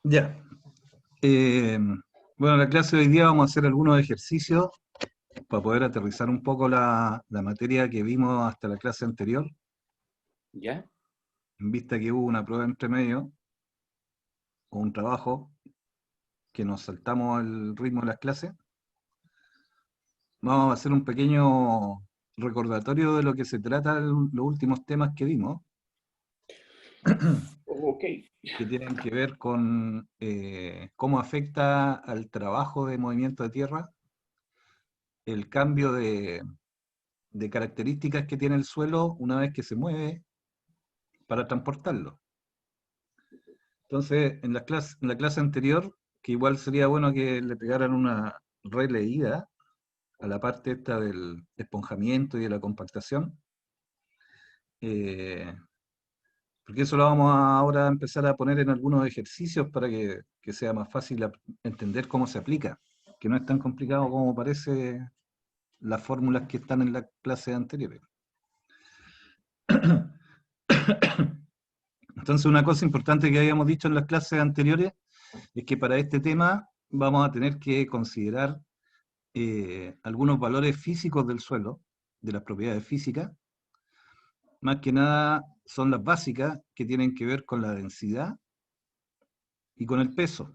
Ya. Bueno, en la clase de hoy día vamos a hacer algunos ejercicios para poder aterrizar un poco la materia que vimos hasta la clase anterior, ¿Ya? en vista que hubo una prueba entre medio, o un trabajo, que nos saltamos el ritmo de las clases. Vamos a hacer un pequeño recordatorio de lo que se trata los últimos temas que vimos, Ok. que tienen que ver con cómo afecta al trabajo de movimiento de tierra, el cambio de características que tiene el suelo una vez que se mueve para transportarlo. Entonces, en la clase anterior, que igual sería bueno que le pegaran una releída a la parte esta del esponjamiento y de la compactación, eh, porque eso lo vamos ahora a empezar a poner en algunos ejercicios para que sea más fácil entender cómo se aplica, que no es tan complicado como parece las fórmulas que están en las clases anteriores. Entonces, una cosa importante que habíamos dicho en las clases anteriores es que para este tema vamos a tener que considerar algunos valores físicos del suelo, de las propiedades físicas. Más que nada son las básicas que tienen que ver con la densidad y con el peso,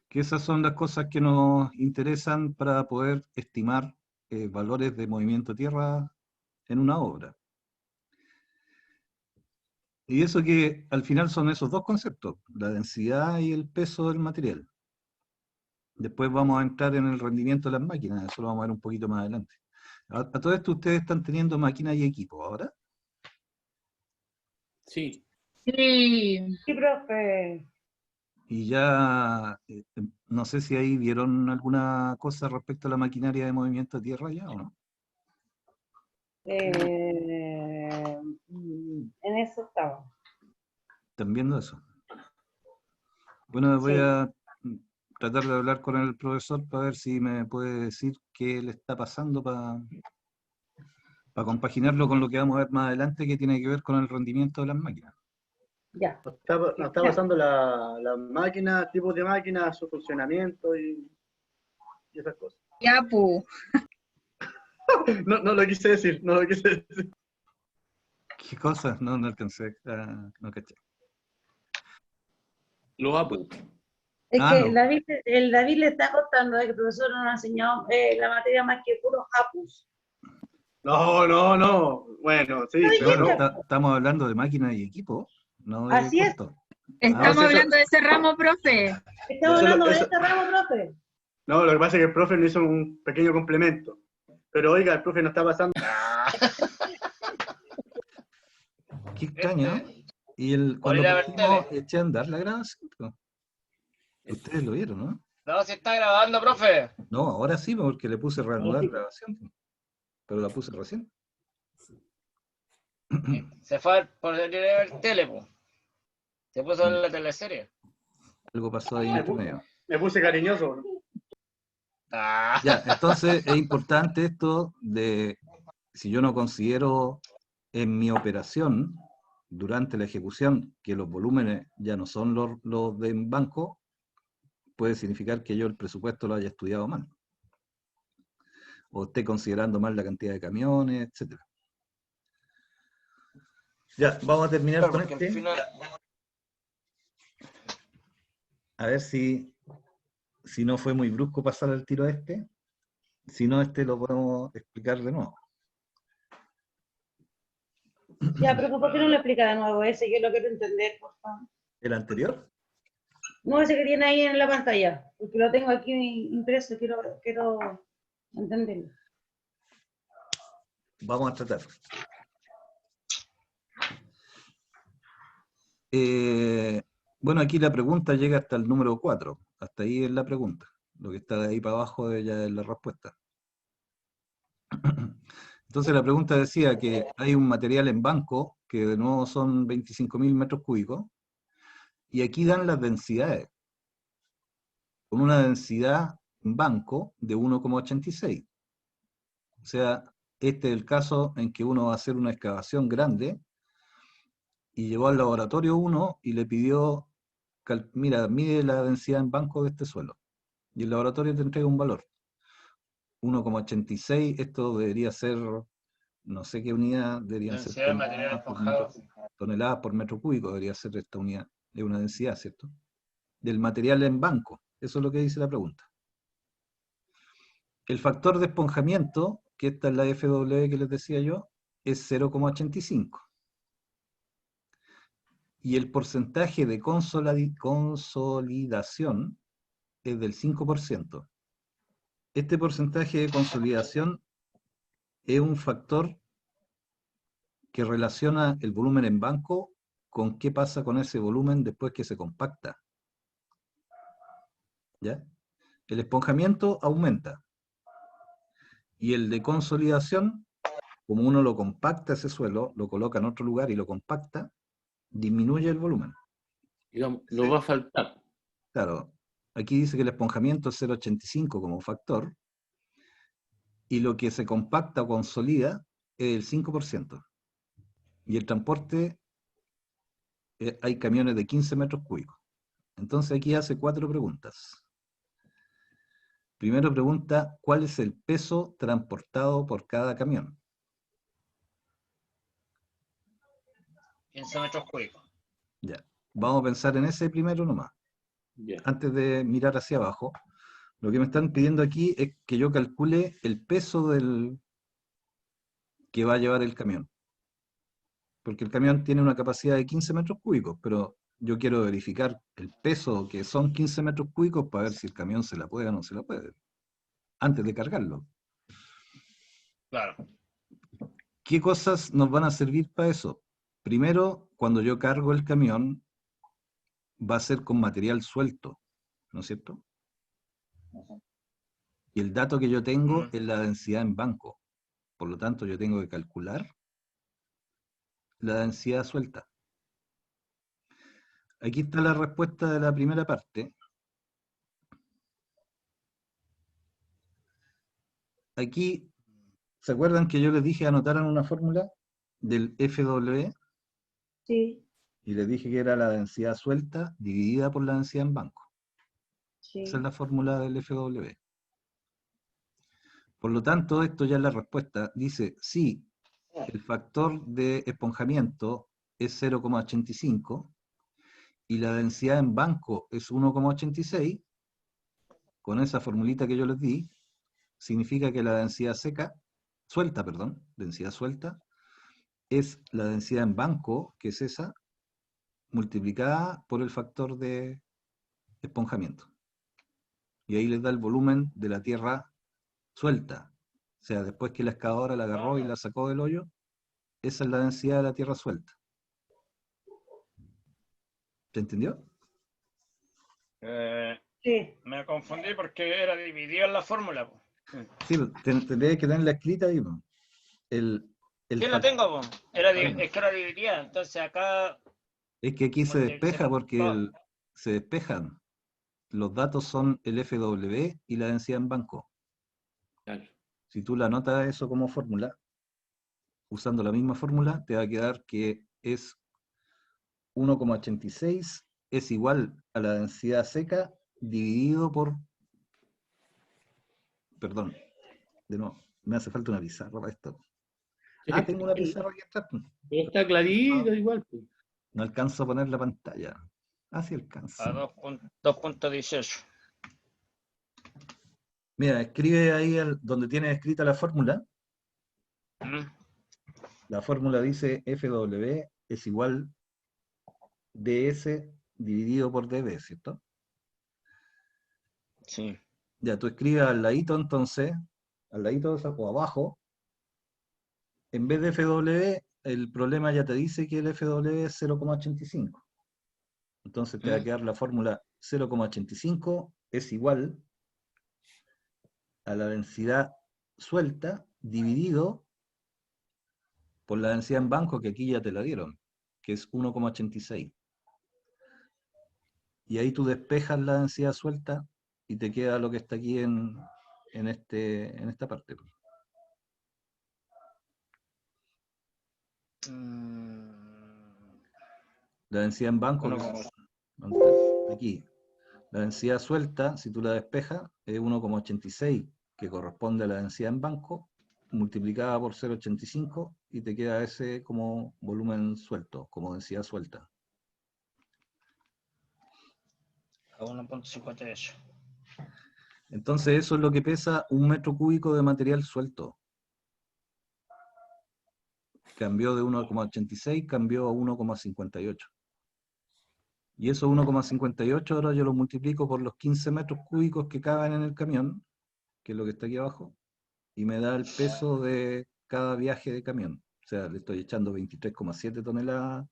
que esas son las cosas que nos interesan para poder estimar valores de movimiento tierra en una obra. Y eso que al final son esos dos conceptos, la densidad y el peso del material. Después vamos a entrar en el rendimiento de las máquinas, eso lo vamos a ver un poquito más adelante. A todo esto ustedes están teniendo máquinas y equipos ahora. Sí. Sí, Sí, profe. Y ya, no sé si ahí vieron alguna cosa respecto a la maquinaria de movimiento de tierra ya o no. En eso estaba. ¿Están viendo eso? Bueno, voy Sí. a tratar de hablar con el profesor para ver si me puede decir qué le está pasando para compaginarlo con lo que vamos a ver más adelante, que tiene que ver con el rendimiento de las máquinas. Ya. Nos está pasando la máquina, tipos de máquinas, su funcionamiento y esas cosas. ya, pu. No lo quise decir, no lo quise decir. ¿Qué cosas? No alcancé, no caché. Los APU. Es Ah, que no. el David le está contando de que el profesor nos ha enseñado la materia más que puros apus. No. Bueno, sí, No pero dijiste. no. Estamos hablando de máquinas y equipos, no de Así es. costo. Estamos sí, eso- hablando de ese ramo, profe. Estamos Eso- hablando de eso- este ramo, profe. No, lo que pasa es que el profe nos hizo un pequeño complemento. Pero oiga, el profe no está pasando. Qué extraño, ¿no? Y Por cuando ir a ver partimos, tele. eché a andar la grabación. ¿No? Ustedes lo vieron, ¿no? No, si está grabando, profe. No, ahora sí, porque le puse reanudar grabación. Pero la puse recién. Se fue por ir a ver tele, po. Se puso a ver la teleserie. Algo pasó ahí entre medio. Me puse cariñoso, ¿no? Ah. Ya, entonces es importante esto de, si yo no considero en mi operación, durante la ejecución, que los volúmenes ya no son los de un banco, puede significar que yo el presupuesto lo haya estudiado mal. O esté considerando mal la cantidad de camiones, etc. Ya, vamos a terminar Claro, con porque al este. final. A ver si no fue muy brusco pasar al tiro a este. Si no, este lo podemos explicar de nuevo. Ya, pero ¿por qué no lo explica de nuevo ese? Yo lo quiero entender, por favor. ¿El anterior? No, ese que tiene ahí en la pantalla, porque lo tengo aquí impreso, quiero entenderlo. Vamos a tratar. Bueno, aquí la pregunta llega hasta el número 4. Hasta ahí es la pregunta. Lo que está de ahí para abajo ya es la respuesta. Entonces la pregunta decía que hay un material en banco, que de nuevo son 25.000 metros cúbicos, y aquí dan las densidades. Con una densidad en banco de 1,86. O sea, este es el caso en que uno va a hacer una excavación grande y llegó al laboratorio 1 y le pidió, mira, mide la densidad en banco de este suelo. Y el laboratorio te entrega un valor. 1,86, esto debería ser, no sé qué unidad, deberían ser Densidad de material esponjado. toneladas por metro cúbico, debería ser esta unidad, de una densidad, ¿cierto? Del material en banco, eso es lo que dice la pregunta. El factor de esponjamiento, que esta es la FW que les decía yo, es 0,85. Y el porcentaje de consolidación es del 5%. Este porcentaje de consolidación es un factor que relaciona el volumen en banco con qué pasa con ese volumen después que se compacta. ¿Ya? El esponjamiento aumenta. Y el de consolidación, como uno lo compacta ese suelo, lo coloca en otro lugar y lo compacta, disminuye el volumen. Digamos, no va a faltar. Claro, aquí dice que el esponjamiento es 0,85 como factor, y lo que se compacta o consolida es el 5%. Y el transporte, hay camiones de 15 metros cúbicos. Entonces aquí hace 4 preguntas. Primero pregunta, ¿cuál es el peso transportado por cada camión? 15 metros cúbicos. Ya, vamos a pensar en ese primero nomás. Ya. Antes de mirar hacia abajo, lo que me están pidiendo aquí es que yo calcule el peso del que va a llevar el camión. Porque el camión tiene una capacidad de 15 metros cúbicos, pero yo quiero verificar el peso que son 15 metros cúbicos para ver si el camión se la puede o no se la puede, antes de cargarlo. Claro. ¿Qué cosas nos van a servir para eso? Primero, cuando yo cargo el camión, va a ser con material suelto, ¿no es cierto? Y el dato que yo tengo es la densidad en banco. Por lo tanto, yo tengo que calcular la densidad suelta. Aquí está la respuesta de la primera parte. Aquí, ¿se acuerdan que yo les dije anotaran una fórmula del FW? Sí, Y les dije que era la densidad suelta dividida por la densidad en banco. sí. Esa es la fórmula del FW. Por lo tanto, esto ya es la respuesta. Dice, sí, el factor de esponjamiento es 0,85 y la densidad en banco es 1,86. Con esa formulita que yo les di, significa que la densidad suelta, densidad suelta, es la densidad en banco, que es esa, multiplicada por el factor de esponjamiento. Y ahí les da el volumen de la tierra suelta. O sea, después que la excavadora la agarró y la sacó del hoyo, esa es la densidad de la tierra suelta. ¿Se entendió? Sí. Me confundí porque era dividido en la fórmula. Po. Sí, tendría que tenerla escrita ahí. Po. El Sí, la fac- tengo. Po. Es que era dividida. Entonces acá. Es que aquí se despeja porque multiplicó. se despejan. Los datos son el FW y la densidad en banco. Claro. Si tú la anotas eso como fórmula, usando la misma fórmula, te va a quedar que es 1,86 es igual a la densidad seca dividido por... Perdón, de nuevo, me hace falta una pizarra para esto. Ah, tengo una pizarra aquí atrás. Pero está clarito igual. Pues. No alcanzo a poner la pantalla. Ah, sí alcanzo. A 2.18. Mira, escribe ahí donde tienes escrita la fórmula. La fórmula dice FW es igual DS dividido por DB, ¿cierto? Sí. Ya, tú escribes al ladito entonces, al ladito o abajo, en vez de FW, el problema ya te dice que el FW es 0,85. Entonces te va a quedar la fórmula 0,85 es igual a la densidad suelta dividido por la densidad en banco, que aquí ya te la dieron, que es 1,86. Y ahí tú despejas la densidad suelta y te queda lo que está aquí en esta parte. La densidad en banco, Uno que como- ¿dónde está? Aquí. La densidad suelta, si tú la despejas, es 1,86, que corresponde a la densidad en banco, multiplicada por 0,85, y te queda ese como volumen suelto, como densidad suelta. A 1,58. Entonces eso es lo que pesa un metro cúbico de material suelto. Cambió de 1,86, cambió a 1,58. Y esos 1,58 ahora yo lo multiplico por los 15 metros cúbicos que caben en el camión, que es lo que está aquí abajo, y me da el peso de cada viaje de camión. O sea, le estoy echando 23,7 toneladas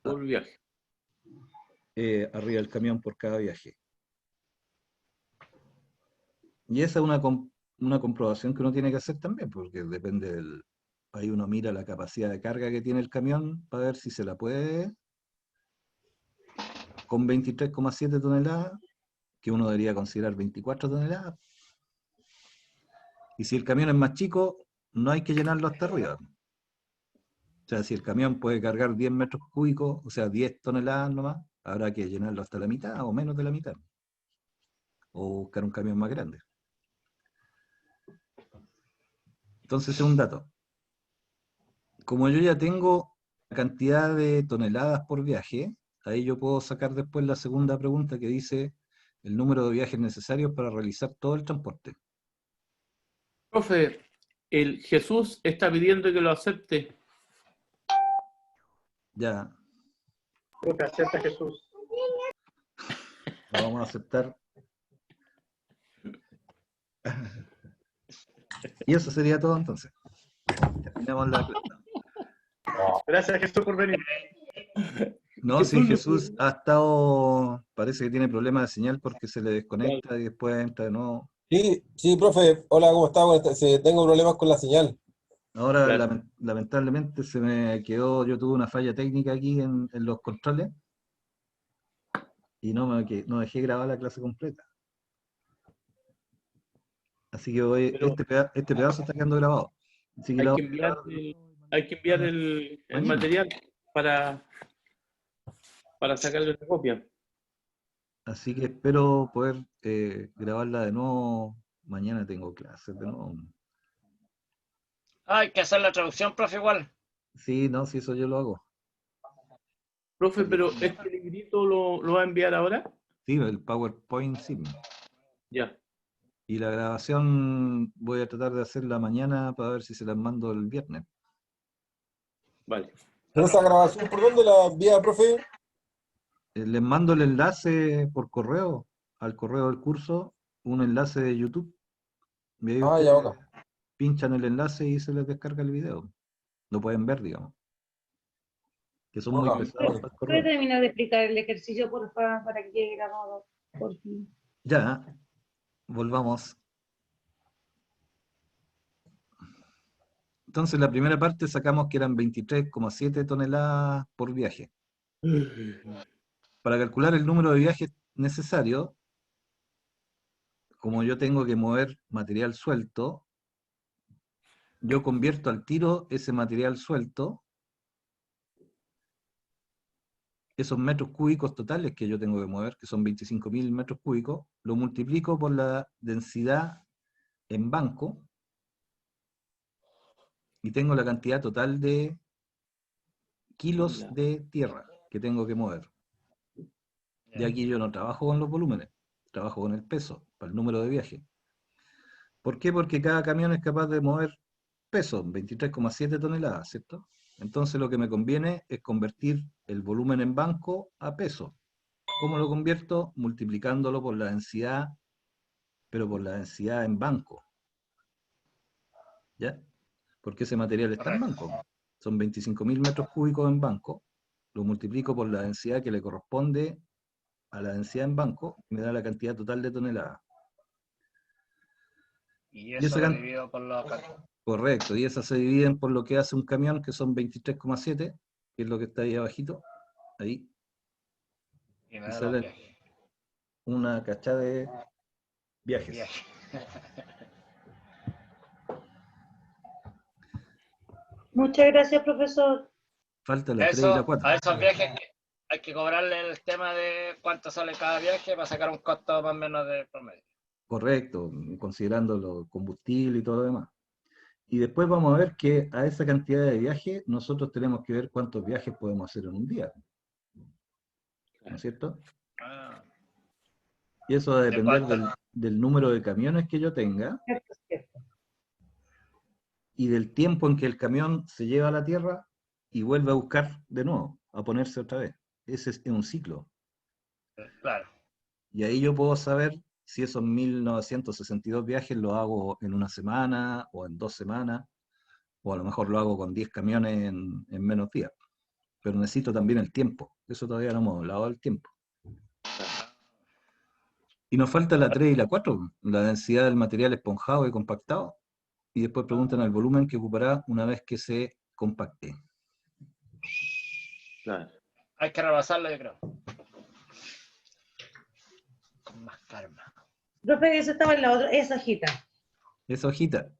Por viaje. arriba del camión por cada viaje. Y esa es una comprobación que uno tiene que hacer también, porque depende del... Ahí uno mira la capacidad de carga que tiene el camión para ver si se la puede con 23,7 toneladas, que uno debería considerar 24 toneladas. Y si el camión es más chico, no hay que llenarlo hasta arriba. O sea, si el camión puede cargar 10 metros cúbicos, o sea, 10 toneladas nomás, habrá que llenarlo hasta la mitad o menos de la mitad. O buscar un camión más grande. Entonces, es un dato. Como yo ya tengo la cantidad de toneladas por viaje, ahí yo puedo sacar después la segunda pregunta que dice el número de viajes necesarios para realizar todo el transporte. Profe, el Jesús está pidiendo que lo acepte. Ya, Profe, acepta Jesús. lo vamos a aceptar. Y eso sería todo entonces. Terminamos la clase. Gracias Jesús por venir. No, sí, Jesús ha estado, parece que tiene problemas de señal porque se le desconecta y después entra de nuevo. Sí, sí, profe. Hola, ¿cómo está? Sí, tengo problemas con la señal. Ahora, Claro. lamentablemente, se me quedó, yo tuve una falla técnica aquí en los controles y no dejé grabar la clase completa. Así que hoy, Pero este pedazo está quedando grabado. Así que hay lo que vamos a enviar grabar hay que enviar el mañana. material para sacarle una copia. Así que espero poder grabarla de nuevo. Mañana tengo clases de nuevo. Hay que hacer la traducción, profe, igual. Sí, no, si eso yo lo hago. Profe, pero ¿este librito lo va a enviar ahora? Sí, el PowerPoint sí. Ya. Y la grabación voy a tratar de hacerla mañana para ver si se las mando el viernes. Vale. ¿Pero esa grabación por dónde la envía, profe? Les mando el enlace por correo, al correo del curso, un enlace de YouTube. Y ahí Ah, ya, ustedes ok. pinchan el enlace y se les descarga el video. Lo pueden ver, digamos. Que son muy Ok, pesados para el ¿Puede correo. terminar de explicar el ejercicio, por favor, para que quede grabado? Por fin. Ya, volvamos. Entonces, la primera parte sacamos que eran 23,7 toneladas por viaje. Para calcular el número de viajes necesarios, como yo tengo que mover material suelto, yo convierto al tiro ese material suelto, esos metros cúbicos totales que yo tengo que mover, que son 25.000 metros cúbicos, lo multiplico por la densidad en banco y tengo la cantidad total de kilos de tierra que tengo que mover. Y aquí yo no trabajo con los volúmenes, trabajo con el peso, para el número de viajes. ¿Por qué? Porque cada camión es capaz de mover peso, 23,7 toneladas, ¿cierto? Entonces lo que me conviene es convertir el volumen en banco a peso. ¿Cómo lo convierto? Multiplicándolo por la densidad, pero por la densidad en banco. ¿Ya? Porque ese material está en banco. Son 25.000 metros cúbicos en banco. Lo multiplico por la densidad que le corresponde a la densidad en banco y me da la cantidad total de toneladas. Y eso lo divido por los... Correcto, y esas se dividen por lo que hace un camión, que son 23,7, que es lo que está ahí abajito, ahí, Y me y da sale los viajes. una cachada de viajes. Viaje. Muchas gracias, profesor. Falta la 3 y la Eso, 4. a esos viajes hay que cobrarle el tema de cuánto sale cada viaje para sacar un costo más o menos de promedio. Correcto, considerando los combustibles y todo lo demás. Y después vamos a ver que a esa cantidad de viajes nosotros tenemos que ver cuántos viajes podemos hacer en un día. ¿No es cierto? Ah, Y eso va a ¿de depender cuánto? del número de camiones que yo tenga Cierto, cierto. y del tiempo en que el camión se lleva a la tierra y vuelve a buscar de nuevo, a ponerse otra vez. Ese es un ciclo. Claro. Y ahí yo puedo saber si esos 1962 viajes los hago en una semana o en 2 semanas, o a lo mejor lo hago con 10 camiones en menos días. Pero necesito también el tiempo. Eso todavía no hemos hablado del tiempo. Y nos falta la 3 y la 4, la densidad del material esponjado y compactado. Y después preguntan el volumen que ocupará una vez que se compacte. Claro. Hay que repasarlo, yo creo. Con más calma. Profe, eso estaba en la otra, esa hojita. Esa hojita.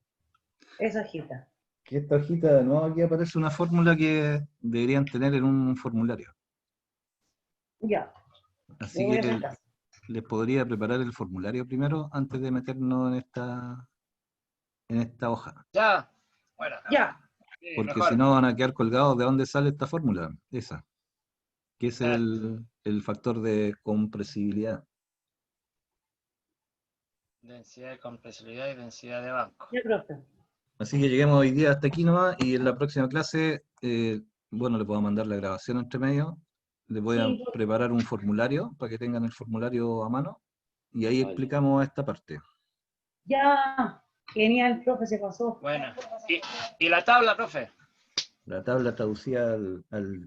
Esa hojita. Que esta hojita, no, aquí aparece una fórmula que deberían tener en un formulario. Ya. Así Le voy a que hacer caso. les podría preparar el formulario primero antes de meternos en esta hoja. Ya. Bueno. Ya. Sí, Porque mejor. si no van a quedar colgados de dónde sale esta fórmula. Esa. Que es Ah. el factor de compresibilidad. Densidad de compresibilidad y densidad de banco. Ya, profe. Así que lleguemos hoy día hasta aquí nomás y en la próxima clase, bueno, les puedo mandar la grabación entre medio. Les voy a Sí, profe. preparar un formulario para que tengan el formulario a mano y ahí Vale. explicamos esta parte. Ya. Genial, profe, se pasó. Bueno. ¿Y la tabla, profe? La tabla traducida al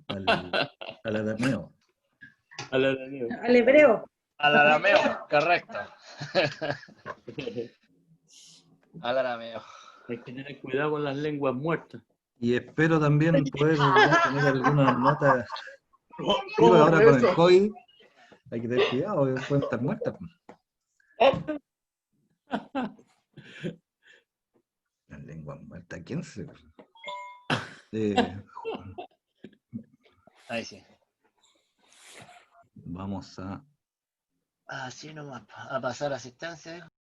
arameo. A la Daniel. Al hebreo. Al arameo, correcto. Al arameo. Hay que tener cuidado con las lenguas muertas. Y espero también poder tener algunas notas. Digo, ahora con el COVID hay que tener cuidado, porque pueden estar muertas. La lengua muerta, ¿quién se...? Ahí sí. Vamos a... Así nomás, a pasar asistencia.